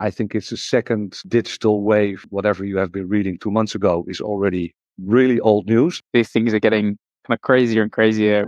I think it's the second digital wave. Whatever you have been reading 2 months ago is already really old news. These things are getting kind of crazier and crazier.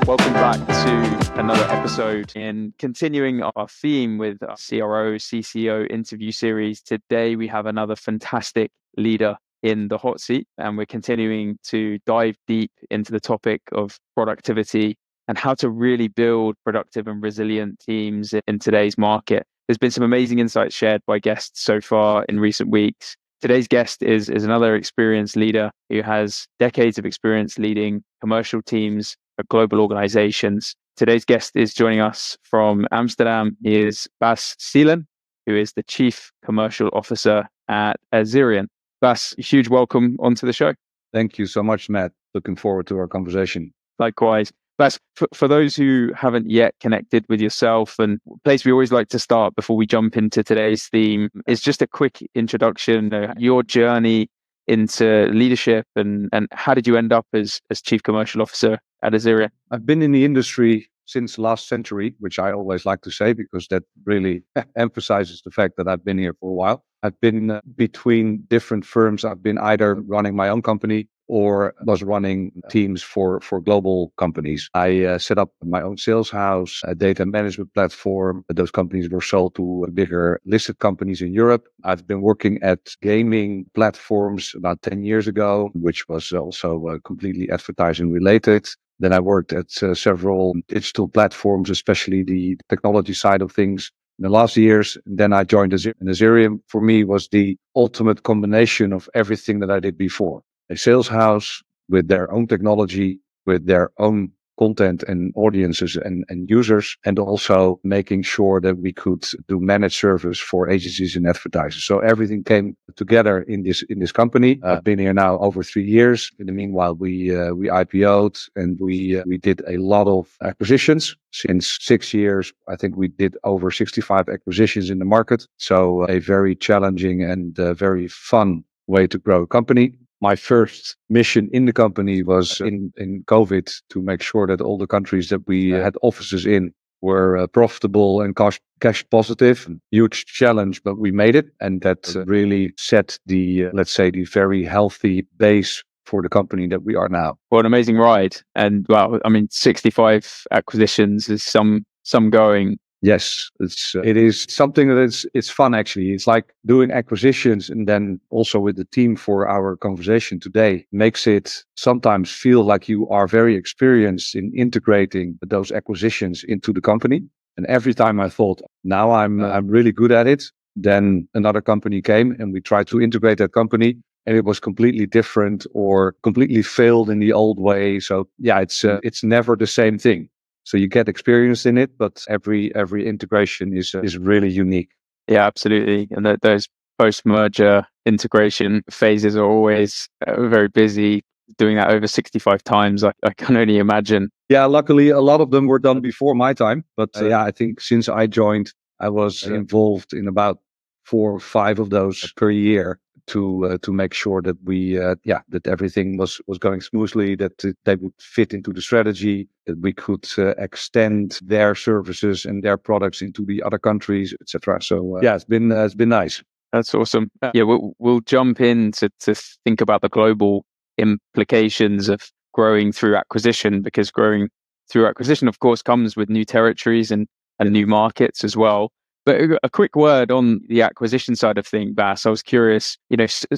Welcome back to another episode in continuing our theme with our CRO, CCO interview series. Today, we have another fantastic leader in the hot seat, and we're continuing to dive deep into the topic of productivity and how to really build productive and resilient teams in today's market. There's been some amazing insights shared by guests so far in recent weeks. Today's guest is another experienced leader who has decades of experience leading commercial teams at global organizations. Today's guest is joining us from Amsterdam. He is Bas Seelen, who is the Chief Commercial Officer at Azerion. Bas, a huge welcome onto the show. Thank you so much, Matt. Looking forward to our conversation. Likewise. Bas, for those who haven't yet connected with yourself, and the place we always like to start before we jump into today's theme is just a quick introduction, your journey into leadership and how did you end up as Chief Commercial Officer at Azerion? I've been in the industry since last century, which I always like to say because that really emphasizes the fact that I've been here for a while. I've been between different firms. I've been either running my own company or was running teams for global companies. I set up my own sales house, a data management platform. Those companies were sold to bigger listed companies in Europe. I've been working at gaming platforms about 10 years ago, which was also completely advertising related. Then I worked at several digital platforms, especially the technology side of things in the last years. And then I joined Azerion. And Azerion for me was the ultimate combination of everything that I did before. A sales house with their own technology, with their own content and audiences and users, and also making sure that we could do managed service for agencies and advertisers. So everything came together in this company. I've been here now over 3 years. In the meanwhile, we IPO'd and we did a lot of acquisitions. Since 6 years, I think we did over 65 acquisitions in the market. So a very challenging and very fun way to grow a company. My first mission in the company was in COVID to make sure that all the countries that we had offices in were profitable and cash positive. Huge challenge, but we made it. And that really set the, let's say, the very healthy base for the company that we are now. Well, an amazing ride. And well, I mean, 65 acquisitions is some going. Yes, it is something that it's fun actually. It's like doing acquisitions and then also with the team for our conversation today makes it sometimes feel like you are very experienced in integrating those acquisitions into the company. And every time I thought, now I'm really good at it, then another company came and we tried to integrate that company and it was completely different or completely failed in the old way. So yeah, it's never the same thing. So you get experience in it, but every integration is really unique. Yeah, absolutely. And those post-merger integration phases are always very busy. Doing that over 65 times, I can only imagine. Yeah, luckily a lot of them were done before my time. But yeah, I think since I joined, I was involved in about 4 or 5 of those per year to make sure that that everything was going smoothly, that they would fit into the strategy, that we could extend their services and their products into the other countries, etc. So yeah, it's been nice. That's awesome. Yeah, we'll jump in to think about the global implications of growing through acquisition, because growing through acquisition, of course, comes with new territories and new markets as well. But a quick word on the acquisition side of things, Bas. I was curious,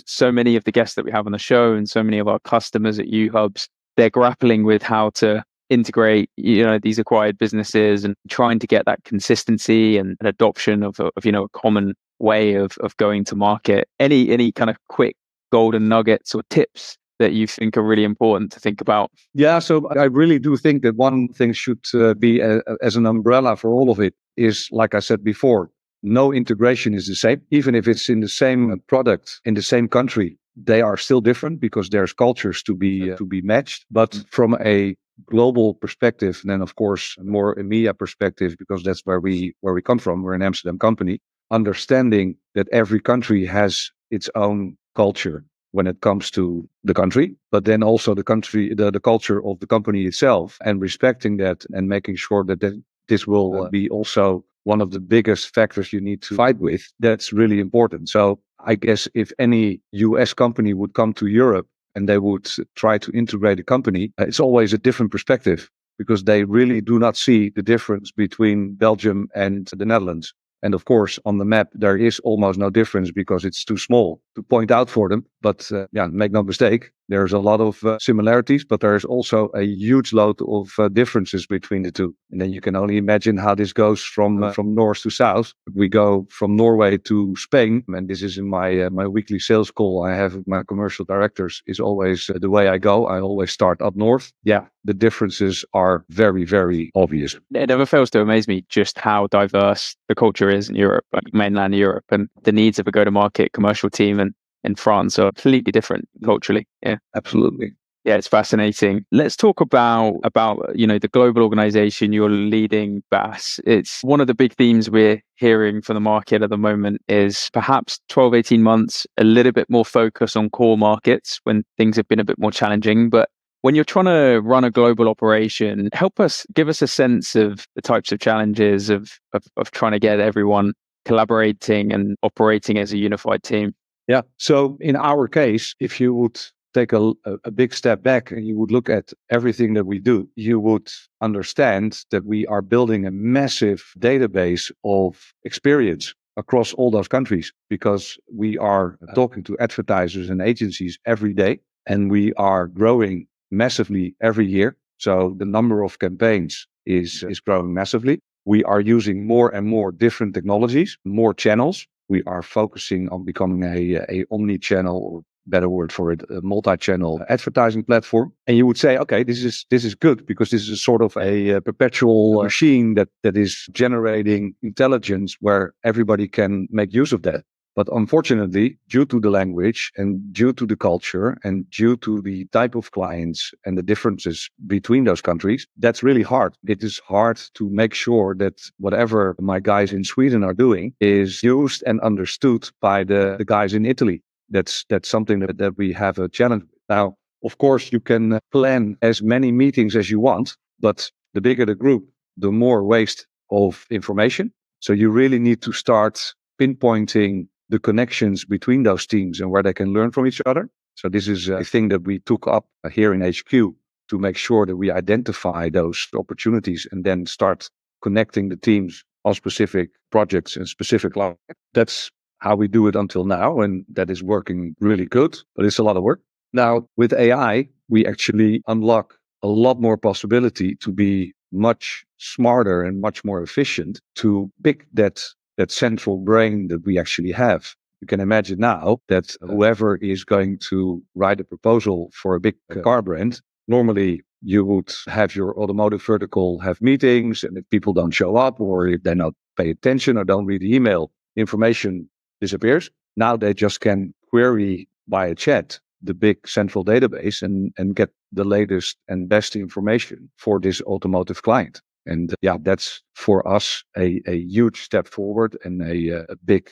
so many of the guests that we have on the show and so many of our customers at UHubs, they're grappling with how to integrate, these acquired businesses and trying to get that consistency and an adoption of a common way of going to market. Any kind of quick golden nuggets or tips that you think are really important to think about? Yeah, so I really do think that one thing should be as an umbrella for all of it is, like I said before, no integration is the same. Even if it's in the same product, in the same country, they are still different because there's cultures to be matched. But from a global perspective, and then of course more EMEA perspective, because that's where we come from. We're an Amsterdam company. Understanding that every country has its own culture, when it comes to the country, but then also the country, the culture of the company itself, and respecting that and making sure that this will be also one of the biggest factors you need to fight with. That's really important. So I guess if any US company would come to Europe and they would try to integrate a company, it's always a different perspective because they really do not see the difference between Belgium and the Netherlands. And of course, on the map, there is almost no difference because it's too small to point out for them. But make no mistake, there's a lot of similarities, but there's also a huge load of differences between the two. And then you can only imagine how this goes from north to south. We go from Norway to Spain, and this is in my weekly sales call I have with my commercial directors, is always the way I go. I always start up north. Yeah, the differences are very, very obvious. It never fails to amaze me just how diverse the culture is in Europe, like mainland Europe, and the needs of a go-to-market commercial team and in France are completely different culturally. Yeah, absolutely. Yeah, it's fascinating. Let's talk about the global organization you're leading, Bas. It's one of the big themes we're hearing from the market at the moment is perhaps 12, 18 months, a little bit more focus on core markets when things have been a bit more challenging. But when you're trying to run a global operation, give us a sense of the types of challenges of trying to get everyone collaborating and operating as a unified team. Yeah. So in our case, if you would take a big step back and you would look at everything that we do, you would understand that we are building a massive database of experience across all those countries because we are talking to advertisers and agencies every day, and we are growing massively every year. So the number of campaigns is growing massively. We are using more and more different technologies, more channels. We are focusing on becoming a omni-channel, or better word for it, a multi-channel advertising platform. And you would say, okay, this is good because this is sort of a perpetual machine that is generating intelligence where everybody can make use of that. But unfortunately, due to the language and due to the culture and due to the type of clients and the differences between those countries, that's really hard. It is hard to make sure that whatever my guys in Sweden are doing is used and understood by the guys in Italy. That's something that we have a challenge with. Now, of course, you can plan as many meetings as you want, but the bigger the group, the more waste of information. So you really need to start pinpointing the connections between those teams and where they can learn from each other. So this is a thing that we took up here in HQ to make sure that we identify those opportunities and then start connecting the teams on specific projects and specific lines. That's how we do it until now, and that is working really good, but it's a lot of work. Now, with AI, we actually unlock a lot more possibility to be much smarter and much more efficient to pick that central brain that we actually have. You can imagine now that whoever is going to write a proposal for a big car brand, normally you would have your automotive vertical have meetings, and if people don't show up or if they not pay attention or don't read the email, information disappears. Now they just can query via chat the big central database and get the latest and best information for this automotive client. And that's for us a huge step forward and a big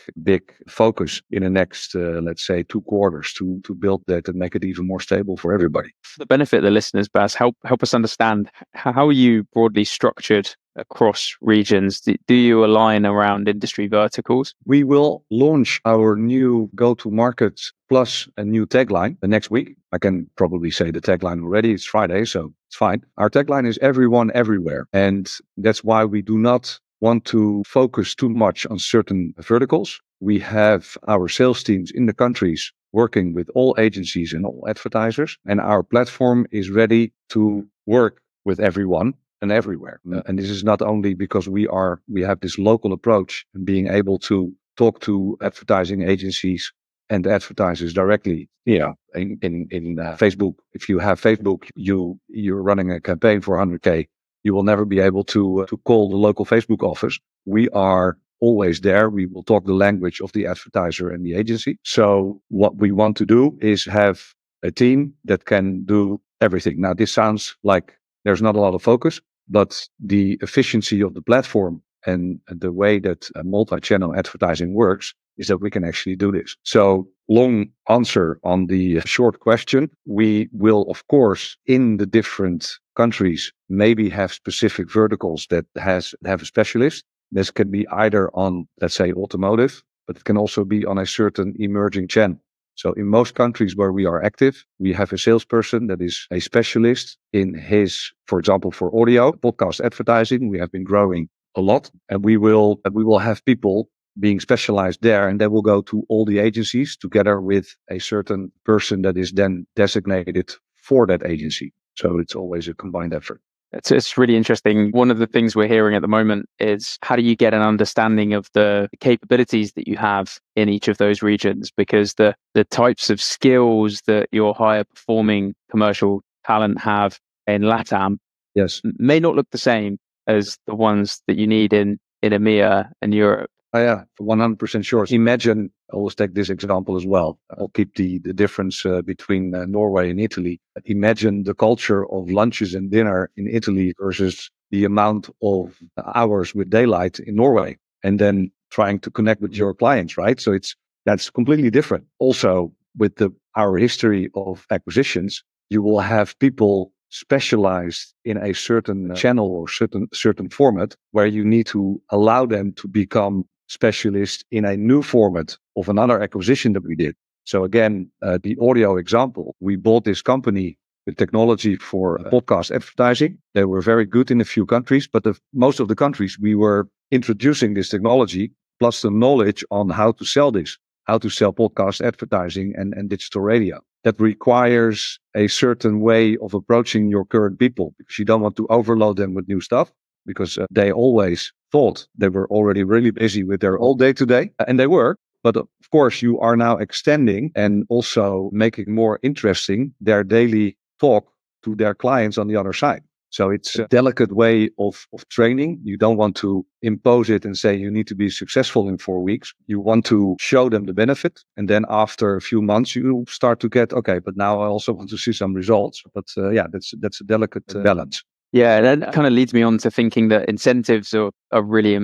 focus in the next, let's say, 2 quarters to build that and make it even more stable for everybody. For the benefit of the listeners, Bas, help us understand how are you broadly structured across regions? Do you align around industry verticals? We will launch our new go-to-market plus a new tagline the next week. I can probably say the tagline already. It's Friday, so it's fine. Our tagline is everyone, everywhere. And that's why we do not want to focus too much on certain verticals. We have our sales teams in the countries working with all agencies and all advertisers. And our platform is ready to work with everyone and everywhere. And this is not only because we have this local approach and being able to talk to advertising agencies and advertisers directly. Yeah, in Facebook, if you have Facebook, you're running a campaign for 100K, you will never be able to call the local Facebook office. We are always there. We will talk the language of the advertiser and the agency. So what we want to do is have a team that can do everything. Now, this sounds like there's not a lot of focus, but the efficiency of the platform and the way that multi-channel advertising works is that we can actually do this. So long answer on the short question. We will, of course, in the different countries, maybe have specific verticals that have a specialist. This can be either on, let's say, automotive, but it can also be on a certain emerging channel. So in most countries where we are active, we have a salesperson that is a specialist in his, for example, for audio, podcast advertising. We have been growing a lot, and we will have people being specialized there, and they will go to all the agencies together with a certain person that is then designated for that agency. So it's always a combined effort. It's really interesting. One of the things we're hearing at the moment is how do you get an understanding of the capabilities that you have in each of those regions? Because the types of skills that your higher performing commercial talent have in LATAM Yes, may not look the same as the ones that you need in EMEA and Europe. yeah, 100% sure. Imagine, I always take this example as well. I'll keep the difference between Norway and Italy. Imagine the culture of lunches and dinner in Italy versus the amount of hours with daylight in Norway, and then trying to connect with your clients, right? So that's completely different. Also, with our history of acquisitions, you will have people specialized in a certain channel or certain format where you need to allow them to become specialists in a new format of another acquisition that we did. So again, the audio example, we bought this company with technology for podcast advertising. They were very good in a few countries, but most of the countries we were introducing this technology plus the knowledge on how to sell this, how to sell podcast advertising and digital radio. That requires a certain way of approaching your current people, because you don't want to overload them with new stuff, because they always thought they were already really busy with their old day-to-day, and they were. But of course, you are now extending and also making more interesting their daily talk to their clients on the other side. So it's a delicate way of training. You don't want to impose it and say you need to be successful in 4 weeks. You want to show them the benefit. And then after a few months, you start to get, okay, but now I also want to see some results. But that's a delicate balance. Yeah, and that kind of leads me on to thinking that incentives are really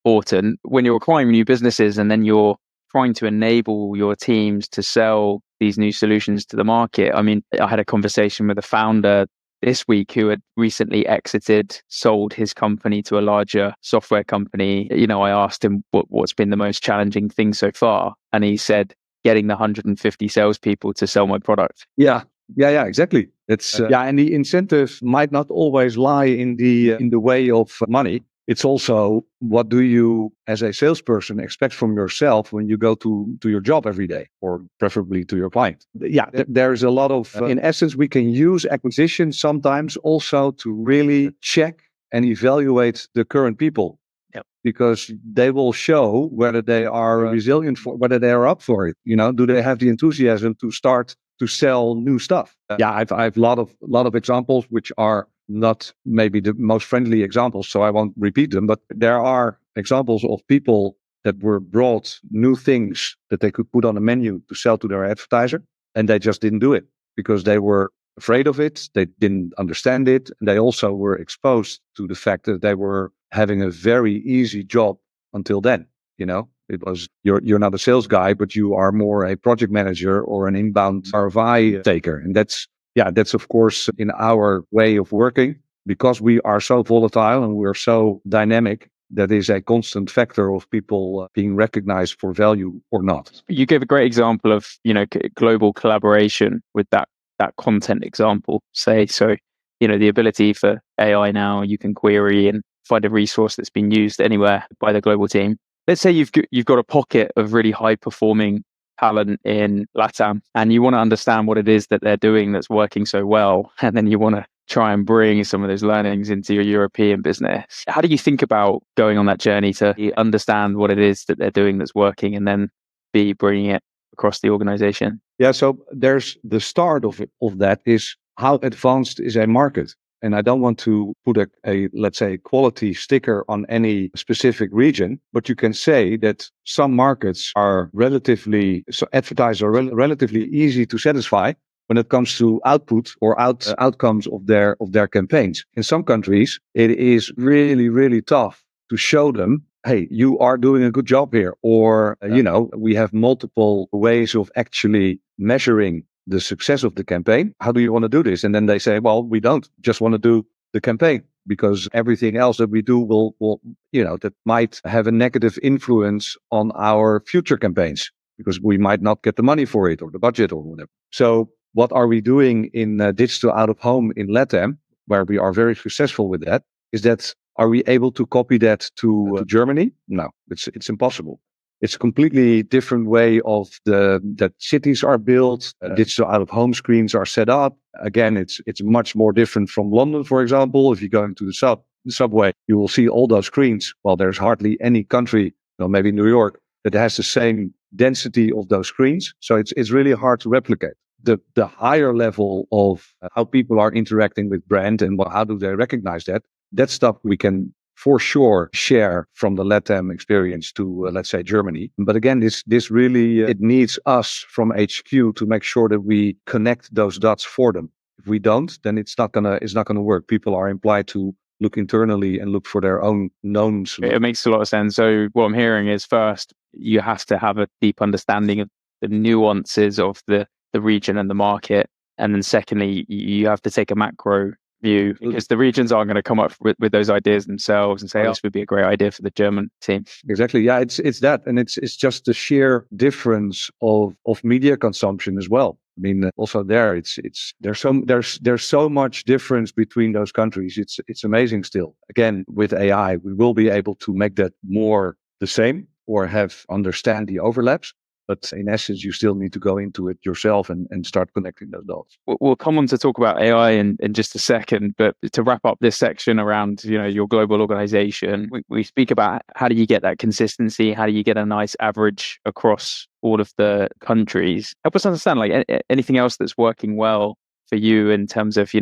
important when you're acquiring new businesses, and then you're trying to enable your teams to sell these new solutions to the market. I mean, I had a conversation with a founder this week who had recently exited, sold his company to a larger software company. You know, I asked him what's been the most challenging thing so far, and he said, getting the 150 salespeople to sell my product. Yeah, exactly. It's and the incentive might not always lie in the way of money. It's also, what do you, as a salesperson, expect from yourself when you go to your job every day, or preferably to your client? Yeah, there's a lot of, in essence, we can use acquisitions sometimes also to really check and evaluate the current people. Yep. Because they will show whether they are resilient for, whether they are up for it. You know, do they have the enthusiasm to start to sell new stuff? I've a lot of examples which are not maybe the most friendly examples, so I won't repeat them. But there are examples of people that were brought new things that they could put on a menu to sell to their advertiser, and they just didn't do it because they were afraid of it. They didn't understand it. And they also were exposed to the fact that they were having a very easy job until then. You know, it was, you're not a sales guy, but you are more a project manager or an inbound RFI taker. And that's of course in our way of working, because we are so volatile and we're so dynamic. That is a constant factor of people being recognized for value or not. You gave a great example of, you know, global collaboration with that content example. So, you know, the ability for AI now, you can query and find a resource that's been used anywhere by the global team. Let's say you've got a pocket of really high performing talent in LATAM, and you want to understand what it is that they're doing that's working so well, and then you want to try and bring some of those learnings into your European business. How do you think about going on that journey to understand what it is that they're doing that's working, and then be bringing it across the organization? Yeah, so there's the start of that is, how advanced is a market? And I don't want to put a let's say quality sticker on any specific region, but you can say that some markets are relatively easy to satisfy when it comes to output or outcomes of their campaigns. In some countries, it is really, really tough to show them hey, you are doing a good job here. Or, we have multiple ways of actually measuring the success of the campaign. How do you want to do this? And then they say, well, we don't just want to do the campaign because everything else that we do will, that might have a negative influence on our future campaigns because we might not get the money for it or the budget or whatever. So what are we doing in digital out of home in LATAM, where we are very successful with that, is that are we able to copy that to Germany? No, it's impossible. It's a completely different way of that cities are built. Digital out of home screens are set up. Again, it's much more different from London, for example. If you go into the subway, you will see all those screens. Well, there's hardly any country, maybe New York, that has the same density of those screens. So it's really hard to replicate. The higher level of how people are interacting with brand and how do they recognize that stuff we can for sure share from the LATAM experience to let's say Germany. But again, this really it needs us from HQ to make sure that we connect those dots for them. If we don't, then it's not gonna work. People are implied to look internally and look for their own known solution. It makes a lot of sense. So what I'm hearing is, first, you have to have a deep understanding of the nuances of the region and the market. And then secondly, you have to take a macro view because the regions aren't going to come up with those ideas themselves and say, oh, this would be a great idea for the German team. Exactly. Yeah, it's that. And it's just the sheer difference of media consumption as well. I mean, also there's so much difference between those countries. It's amazing still. Again, with AI, we will be able to make that more the same or understand the overlaps. But in essence, you still need to go into it yourself and start connecting those dots. We'll come on to talk about AI in just a second. But to wrap up this section around your global organization, we speak about how do you get that consistency? How do you get a nice average across all of the countries? Help us understand anything else that's working well for you in terms of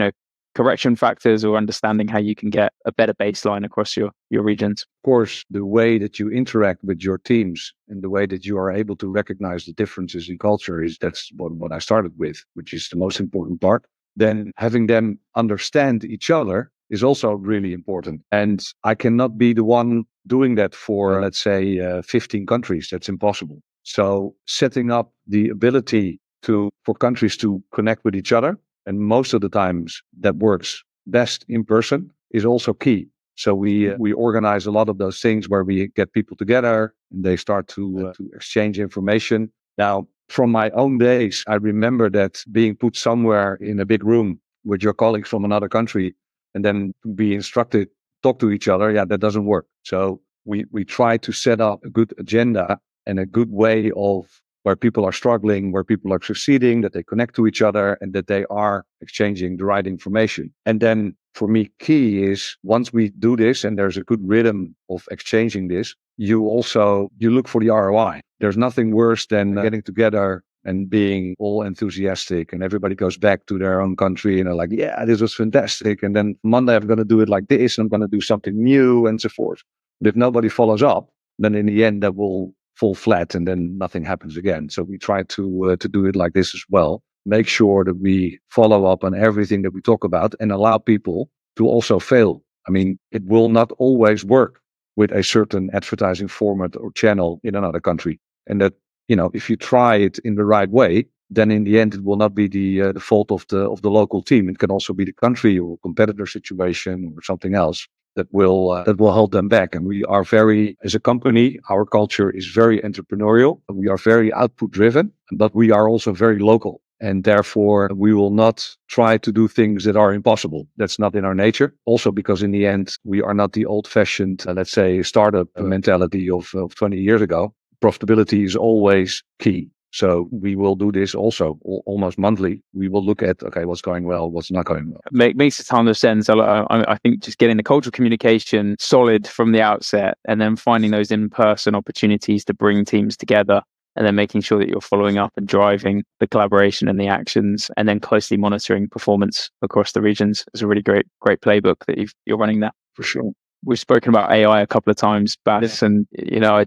correction factors or understanding how you can get a better baseline across your regions. Of course, the way that you interact with your teams and the way that you are able to recognize the differences in culture that's what I started with, which is the most important part. Then having them understand each other is also really important. And I cannot be the one doing that for, let's say, 15 countries. That's impossible. So setting up the ability for countries to connect with each other, and most of the times that works best in person, is also key. So we organize a lot of those things where we get people together and they start to exchange information. Now, from my own days, I remember that being put somewhere in a big room with your colleagues from another country and then be instructed, talk to each other. Yeah, that doesn't work. So we try to set up a good agenda and a good way of where people are struggling, where people are succeeding, that they connect to each other and that they are exchanging the right information. And then for me, key is once we do this and there's a good rhythm of exchanging this, you look for the ROI. There's nothing worse than getting together and being all enthusiastic and everybody goes back to their own country and they're like, yeah, this was fantastic. And then Monday I'm going to do it like this and I'm going to do something new and so forth. But if nobody follows up, then in the end that will fall flat and then nothing happens again. So we try to do it like this as well. Make sure that we follow up on everything that we talk about and allow people to also fail. I mean, it will not always work with a certain advertising format or channel in another country. And that, if you try it in the right way, then in the end, it will not be the fault of the local team. It can also be the country or competitor situation or something else that will hold them back. And we are as a company, our culture is very entrepreneurial. We are very output driven, but we are also very local. And therefore, we will not try to do things that are impossible. That's not in our nature. Also, because in the end, we are not the old-fashioned, let's say, startup mentality of 20 years ago. Profitability is always key. So we will do this also almost monthly. We will look at, okay, what's going well, what's not going well. Makes a ton of sense. I think just getting the cultural communication solid from the outset and then finding those in-person opportunities to bring teams together and then making sure that you're following up and driving the collaboration and the actions and then closely monitoring performance across the regions is a really great playbook that you're running that. For sure. We've spoken about AI a couple of times, Bas, and I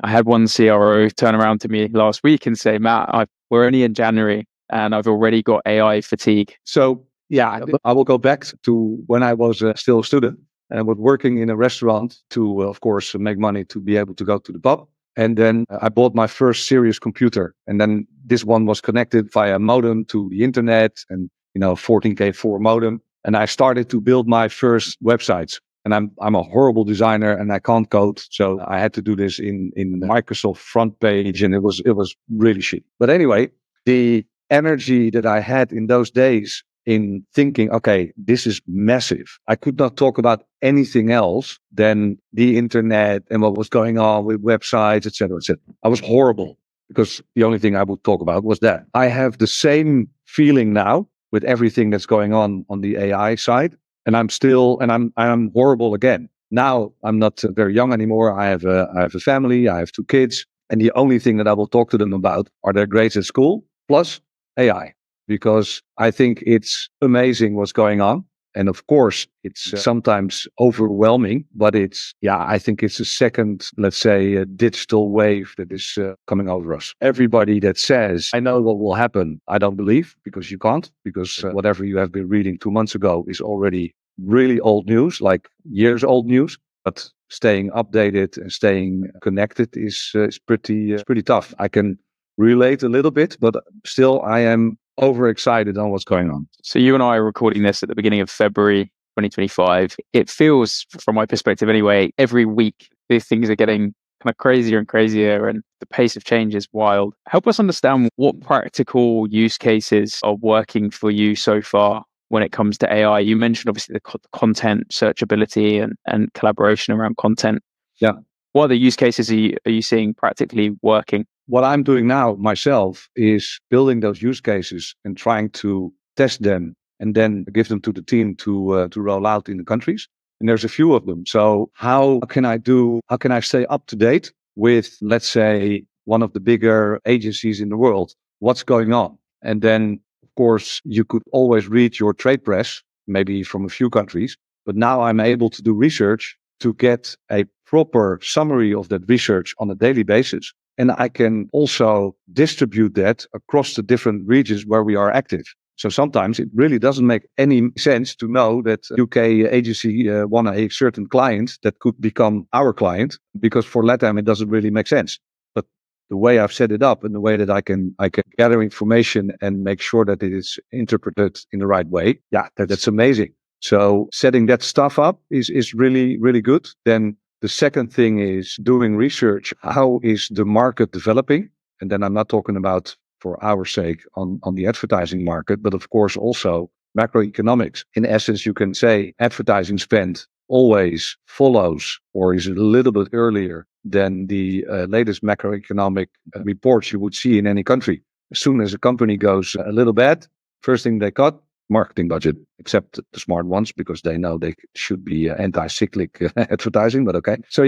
had one CRO turn around to me last week and say, Matt, we're only in January and I've already got AI fatigue. So yeah, I will go back to when I was still a student. and was working in a restaurant to, of course, make money to be able to go to the pub. And then I bought my first serious computer. And then this one was connected via modem to the internet and, 14K4 modem. And I started to build my first websites. And I'm a horrible designer and I can't code. So I had to do this in Microsoft front page, and it was really shit. But anyway, the energy that I had in those days in thinking, okay, this is massive. I could not talk about anything else than the internet and what was going on with websites, etc., etc. I was horrible because the only thing I would talk about was that. I have the same feeling now with everything that's going on the AI side, and I'm horrible again. Now I'm not very young anymore. I have a family. I have 2 kids, and the only thing that I will talk to them about are their grades at school plus AI, because I think it's amazing what's going on. And of course, it's sometimes overwhelming, but I think it's a second, let's say, a digital wave that is coming over us. Everybody that says, I know what will happen, I don't believe, because you can't, because whatever you have been reading 2 months ago is already really old news, like years old news. But staying updated and staying connected is pretty tough. I can relate a little bit, but still I am overexcited on what's going on. So you and I are recording this at the beginning of February 2025. It feels, from my perspective anyway, every week these things are getting kind of crazier and crazier, and the pace of change is wild. Help us understand what practical use cases are working for you so far when it comes to AI. You mentioned obviously the content searchability and collaboration around content. Yeah. What other use cases are you seeing practically working? What I'm doing now myself is building those use cases and trying to test them and then give them to the team to roll out in the countries. And there's a few of them. So how can I stay up to date with, let's say, one of the bigger agencies in the world? What's going on? And then, of course, you could always read your trade press, maybe from a few countries. But now I'm able to do research to get a proper summary of that research on a daily basis. And I can also distribute that across the different regions where we are active. So sometimes it really doesn't make any sense to know that UK agency won a certain client that could become our client, because for LATAM it doesn't really make sense. But the way I've set it up and the way that I can gather information and make sure that it is interpreted in the right way, that's amazing. So setting that stuff up is really, really good. Then the second thing is doing research. How is the market developing? And then I'm not talking about for our sake on the advertising market, but of course also macroeconomics. In essence, you can say advertising spend always follows or is a little bit earlier than the latest macroeconomic reports you would see in any country. As soon as a company goes a little bad, first thing they cut, marketing budget, except the smart ones, because they know they should be anti-cyclic advertising, but okay. So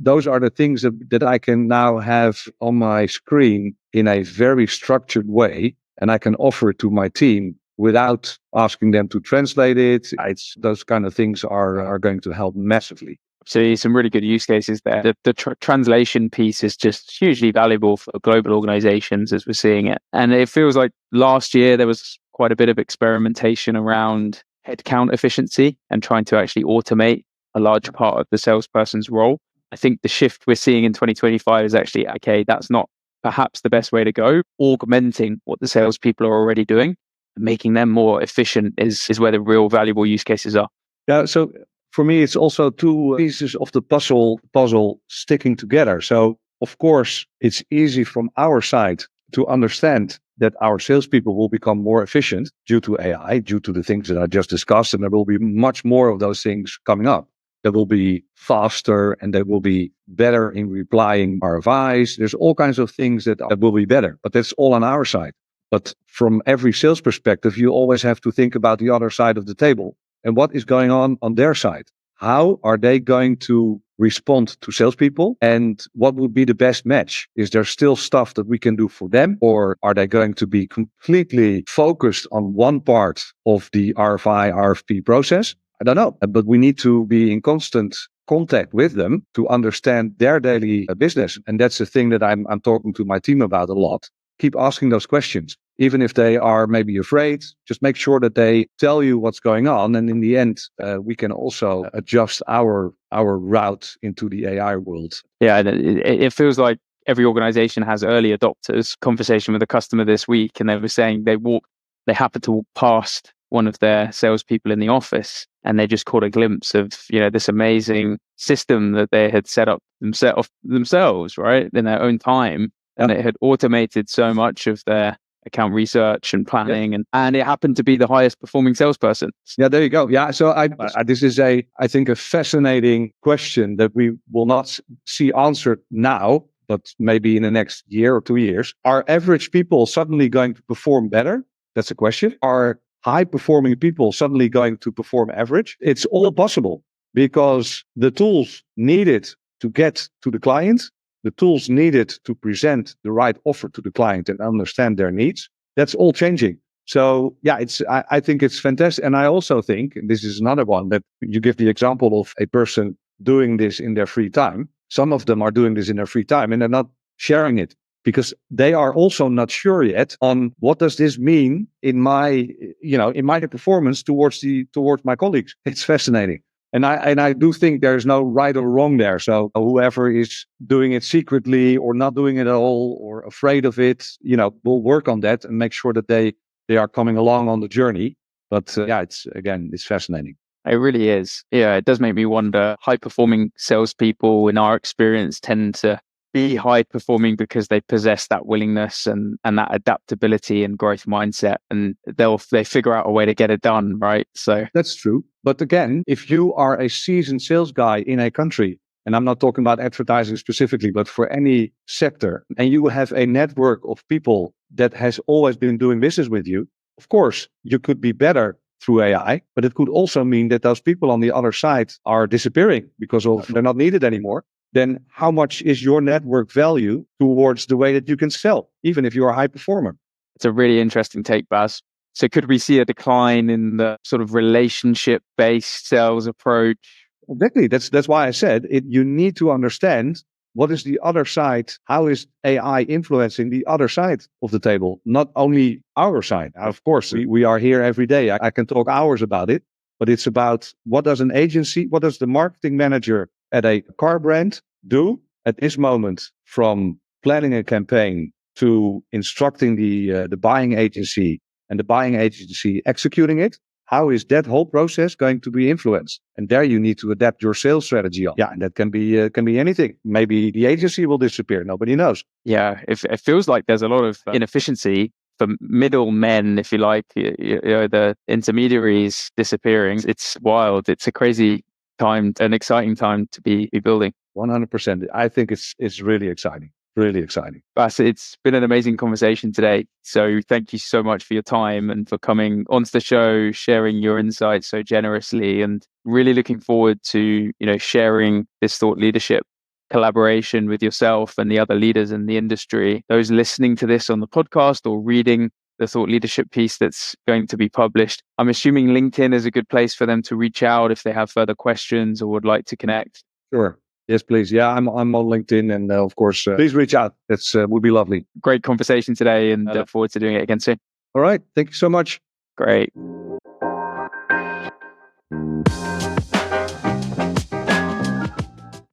those are the things that I can now have on my screen in a very structured way, and I can offer it to my team without asking them to translate it. Those kind of things are going to help massively. So some really good use cases there. The translation piece is just hugely valuable for global organizations as we're seeing it. And it feels like last year there was quite a bit of experimentation around headcount efficiency and trying to actually automate a large part of the salesperson's role. I think the shift we're seeing in 2025 is actually, okay, that's not perhaps the best way to go. Augmenting what the salespeople are already doing and making them more efficient is where the real valuable use cases are. Yeah, so for me, it's also 2 pieces of the puzzle sticking together. So, of course, it's easy from our side to understand that our salespeople will become more efficient due to AI, due to the things that I just discussed. And there will be much more of those things coming up. They will be faster and they will be better in replying RFIs. There's all kinds of things that will be better, but that's all on our side. But from every sales perspective, you always have to think about the other side of the table. And what is going on their side? How are they going to respond to salespeople? And what would be the best match? Is there still stuff that we can do for them? Or are they going to be completely focused on one part of the RFI, RFP process? I don't know. But we need to be in constant contact with them to understand their daily business. And that's the thing that I'm talking to my team about a lot. keep asking those questions. Even if they are maybe afraid, just make sure that they tell you what's going on. And in the end, we can also adjust our route into the AI world. Yeah, it feels like every organization has early adopters. Conversation with a customer this week, and they were saying they happened to walk past one of their salespeople in the office, and they just caught a glimpse of, this amazing system that they had set up themselves, right, in their own time, and it had automated so much of their account research and planning, and it happened to be the highest performing salesperson. Yeah, there you go. Yeah, so this is I think a fascinating question that we will not see answered now, but maybe in the next year or 2 years. Are average people suddenly going to perform better? That's a question. Are high performing people suddenly going to perform average? It's all possible because the tools needed to get to the client, the tools needed to present the right offer to the client and understand their needs, that's all changing. So yeah, I think it's fantastic. And I also think, and this is another one, that you give the example of a person doing this in their free time. Some of them are doing this in their free time and they're not sharing it because they are also not sure yet on what does this mean in my performance towards my colleagues. It's fascinating. And I do think there's no right or wrong there. So whoever is doing it secretly or not doing it at all or afraid of it, will work on that and make sure that they are coming along on the journey. But it's fascinating. It really is. Yeah, it does make me wonder. High performing salespeople, in our experience, tend to be high performing because they possess that willingness and that adaptability and growth mindset, and they figure out a way to get it done, right? So that's true. But again, if you are a seasoned sales guy in a country, and I'm not talking about advertising specifically, but for any sector, and you have a network of people that has always been doing business with you, of course, you could be better through AI, but it could also mean that those people on the other side are disappearing because they're not needed anymore. Then how much is your network value towards the way that you can sell, even if you're a high performer? It's a really interesting take, Bas. So could we see a decline in the sort of relationship-based sales approach? Exactly. That's why I said it. You need to understand what is the other side. How is AI influencing the other side of the table? Not only our side. Of course, we are here every day. I can talk hours about it, but it's about what does the marketing manager at a car brand do at this moment, from planning a campaign to instructing the buying agency and the buying agency executing it. How is that whole process going to be influenced? And there you need to adapt your sales strategy on. Yeah, and that can be anything. Maybe the agency will disappear. Nobody knows. Yeah, it feels like there's a lot of inefficiency for middlemen, if you like, the intermediaries disappearing. It's wild. It's a crazy time, an exciting time to be building. 100%. I think it's really exciting. Really exciting. Bas, it's been an amazing conversation today. So thank you so much for your time and for coming onto the show, sharing your insights so generously, and really looking forward to, sharing this thought leadership collaboration with yourself and the other leaders in the industry. Those listening to this on the podcast or reading the thought leadership piece that's going to be published, I'm assuming LinkedIn is a good place for them to reach out if they have further questions or would like to connect. Sure. Yes, please. Yeah, I'm on LinkedIn, and of course, please reach out. That's would be lovely. Great conversation today, and look forward to doing it again soon. All right. Thank you so much. Great.